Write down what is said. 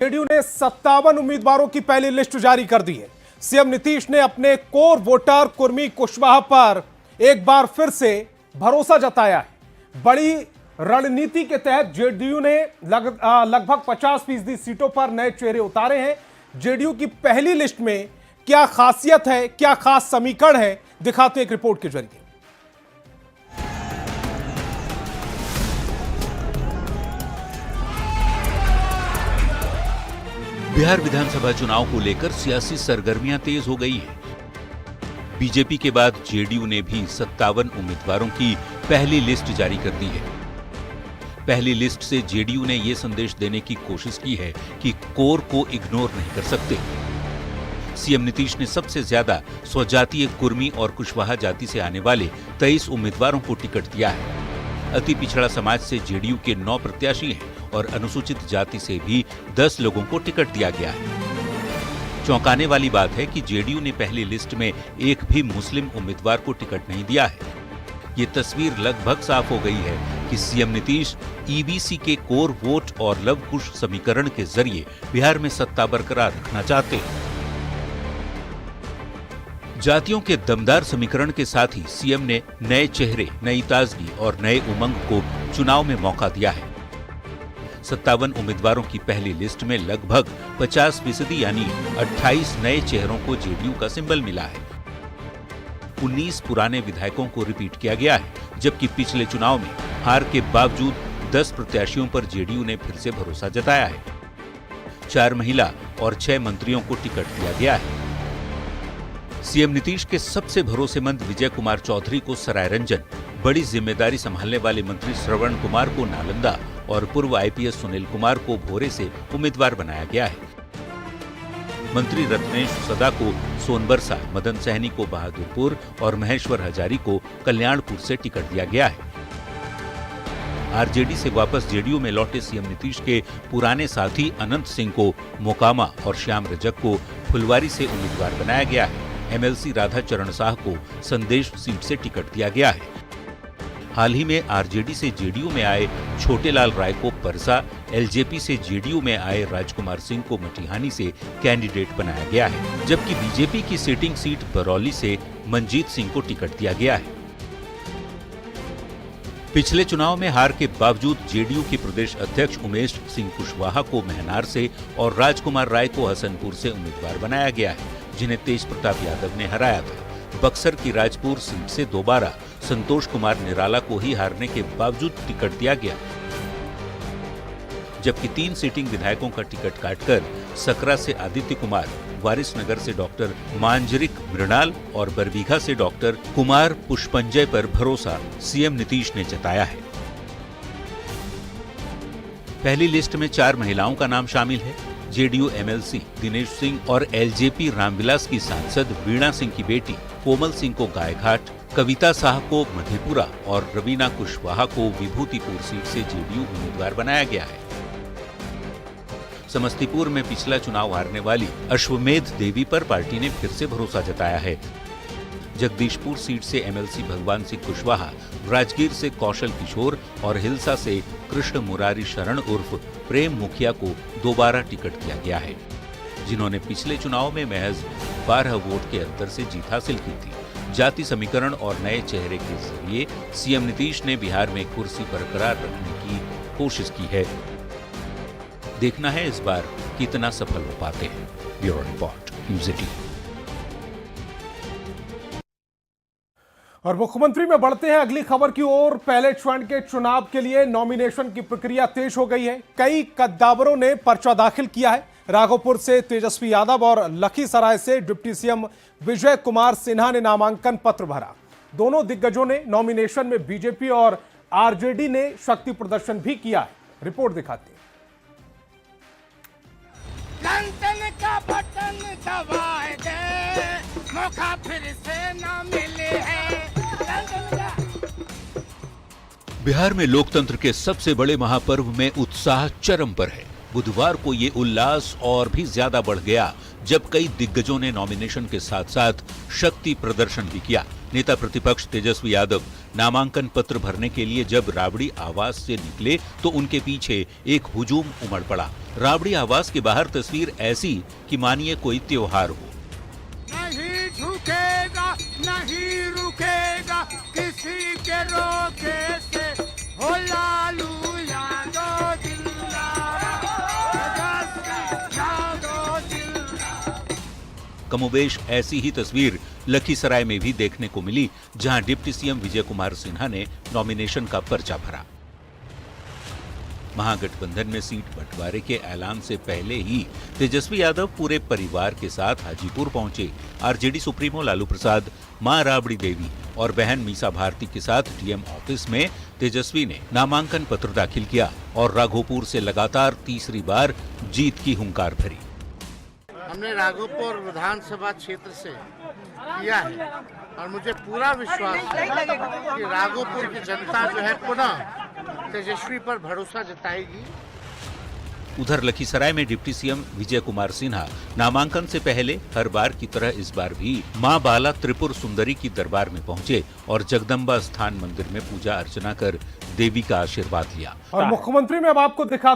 JDU ने 57 उम्मीदवारों की पहली लिस्ट जारी कर दी है। सीएम नीतीश ने अपने कोर वोटर कुर्मी कुशवाहा पर एक बार फिर से भरोसा जताया है। बड़ी रणनीति के तहत जेडीयू ने लगभग 50% सीटों पर नए चेहरे उतारे हैं। जेडीयू की पहली लिस्ट में क्या खासियत है, क्या खास समीकरण है, दिखाते हैं एक रिपोर्ट के जरिए। बिहार विधानसभा चुनाव को लेकर सियासी सरगर्मियां तेज हो गई है। बीजेपी के बाद जेडीयू ने भी 57 उम्मीदवारों की पहली लिस्ट जारी कर दी है। पहली लिस्ट से जेडीयू ने यह संदेश देने की कोशिश की है कि कोर को इग्नोर नहीं कर सकते। सीएम नीतीश ने सबसे ज्यादा स्वजातीय कुर्मी और कुशवाहा जाति से आने वाले 23 उम्मीदवारों को टिकट दिया है। अति पिछड़ा समाज से जेडीयू के 9 प्रत्याशी हैं और अनुसूचित जाति से भी 10 लोगों को टिकट दिया गया है। चौंकाने वाली बात है कि जेडीयू ने पहली लिस्ट में एक भी मुस्लिम उम्मीदवार को टिकट नहीं दिया है। ये तस्वीर लगभग साफ हो गई है कि सीएम नीतीश ईबीसी के कोर वोट और लव कुश समीकरण के जरिए बिहार में सत्ता बरकरार रखना चाहते हैं। जातियों के दमदार समीकरण के साथ ही सीएम ने नए चेहरे, नई ताजगी और नए उमंग को चुनाव में मौका दिया है। 57 उम्मीदवारों की पहली लिस्ट में लगभग 50% यानी 28 नए चेहरों को जेडीयू का सिंबल मिला है। 19 पुराने विधायकों को रिपीट किया गया है, जबकि पिछले चुनाव में हार के बावजूद 10 प्रत्याशियों पर जेडीयू ने फिर से भरोसा जताया है। 4 महिला और 6 मंत्रियों को टिकट दिया गया है। सीएम नीतीश के सबसे भरोसेमंद विजय कुमार चौधरी को सरायरंजन, बड़ी जिम्मेदारी संभालने वाले मंत्री श्रवण कुमार को नालंदा और पूर्व आईपीएस सुनील कुमार को भोरे से उम्मीदवार बनाया गया है। मंत्री रत्नेश सदा को सोनबरसा, मदन सहनी को बहादुरपुर और महेश्वर हजारी को कल्याणपुर से टिकट दिया गया है। आरजेडी से वापस जेडीयू में लौटे सीएम नीतीश के पुराने साथी अनंत सिंह को मोकामा और श्याम रजक को फुलवारी से उम्मीदवार बनाया गया है। एमएलसी राधा चरण शाह को संदेश सीट से टिकट दिया गया है। हाल ही में आरजेडी से जेडीयू में आए छोटेलाल राय को परसा, एलजेपी से जेडीयू में आए राजकुमार सिंह को मटिहानी से कैंडिडेट बनाया गया है, जबकि बीजेपी की सिटिंग सीट बरौली से मंजीत सिंह को टिकट दिया गया है। पिछले चुनाव में हार के बावजूद जेडीयू के प्रदेश अध्यक्ष उमेश सिंह कुशवाहा को महनार से और राजकुमार राय को हसनपुर से उम्मीदवार बनाया गया है, जिन्हें तेज प्रताप यादव ने हराया था। बक्सर की राजपुर सीट से दोबारा संतोष कुमार निराला को ही हारने के बावजूद टिकट दिया गया, जबकि 3 सिटिंग विधायकों का टिकट काटकर सकरा से आदित्य कुमार, वारिसनगर से डॉक्टर मांजरिक मृणाल और बरबीघा से डॉक्टर कुमार पुष्पंजय पर भरोसा सीएम नीतीश ने जताया है। पहली लिस्ट में 4 महिलाओं का नाम शामिल है। जेडीयू एमएलसी दिनेश सिंह और एलजेपी रामविलास की सांसद वीणा सिंह की बेटी कोमल सिंह को गायघाट, कविता शाह को मधेपुरा और रवीना कुशवाहा को विभूतिपुर सीट से जेडीयू उम्मीदवार बनाया गया है। समस्तीपुर में पिछला चुनाव हारने वाली अश्वमेध देवी पर पार्टी ने फिर से भरोसा जताया है। जगदीशपुर सीट से एमएलसी भगवान सिंह कुशवाहा, राजगीर से कौशल किशोर और हिलसा से कृष्ण मुरारी शरण उर्फ प्रेम मुखिया को दोबारा टिकट दिया गया है, जिन्होंने पिछले चुनाव में महज 12 वोट के अंतर से जीत हासिल की थी। जाति समीकरण और नए चेहरे के जरिए सीएम नीतीश ने बिहार में कुर्सी बरकरार रखने की कोशिश की है। देखना है इस बार कितना सफल हो पाते हैं। Bureau report, news 18। और मुख्यमंत्री में बढ़ते हैं अगली खबर की ओर। पहले चरण के चुनाव के लिए नॉमिनेशन की प्रक्रिया तेज हो गई है। कई कद्दावरों ने पर्चा दाखिल किया है। राघोपुर से तेजस्वी यादव और लखीसराय से डिप्टी सीएम विजय कुमार सिन्हा ने नामांकन पत्र भरा। दोनों दिग्गजों ने नॉमिनेशन में बीजेपी और आरजेडी ने शक्ति प्रदर्शन भी किया है। रिपोर्ट दिखाते हैं। लंदन का बटन दबाए दे, मौका फिर से ना मिले है। बिहार में लोकतंत्र के सबसे बड़े महापर्व में उत्साह चरम पर है। बुधवार को ये उल्लास और भी ज्यादा बढ़ गया जब कई दिग्गजों ने नॉमिनेशन के साथ साथ शक्ति प्रदर्शन भी किया। नेता प्रतिपक्ष तेजस्वी यादव नामांकन पत्र भरने के लिए जब राबड़ी आवास से निकले तो उनके पीछे एक हुजूम उमड़ पड़ा। राबड़ी आवास के बाहर तस्वीर ऐसी कि मानिए कोई त्योहार हो। नहीं झुकेगा नहीं रुकेगा किसी के रोके से, हो लालू यादव जिंदाबाद, यादव जिंदाबाद। कमोबेश ऐसी ही तस्वीर लखीसराय में भी देखने को मिली, जहां डिप्टी सीएम विजय कुमार सिन्हा ने नॉमिनेशन का पर्चा भरा। महागठबंधन में सीट बंटवारे के ऐलान से पहले ही तेजस्वी यादव पूरे परिवार के साथ हाजीपुर पहुंचे। आरजेडी सुप्रीमो लालू प्रसाद, मां राबड़ी देवी और बहन मीसा भारती के साथ डीएम ऑफिस में तेजस्वी ने नामांकन पत्र दाखिल किया और राघोपुर से लगातार तीसरी बार जीत की हुंकार भरी। हमने राघोपुर विधानसभा क्षेत्र से किया है और मुझे पूरा विश्वास है कि राघोपुर की जनता जो है पुनः तेजस्वी पर भरोसा जताएगी। उधर लखीसराय में डिप्टी सीएम विजय कुमार सिन्हा नामांकन से पहले हर बार की तरह इस बार भी मां बाला त्रिपुर सुंदरी की दरबार में पहुंचे और जगदम्बा स्थान मंदिर में पूजा अर्चना कर देवी का आशीर्वाद लिया। और मुख्यमंत्री में अब आपको दिखा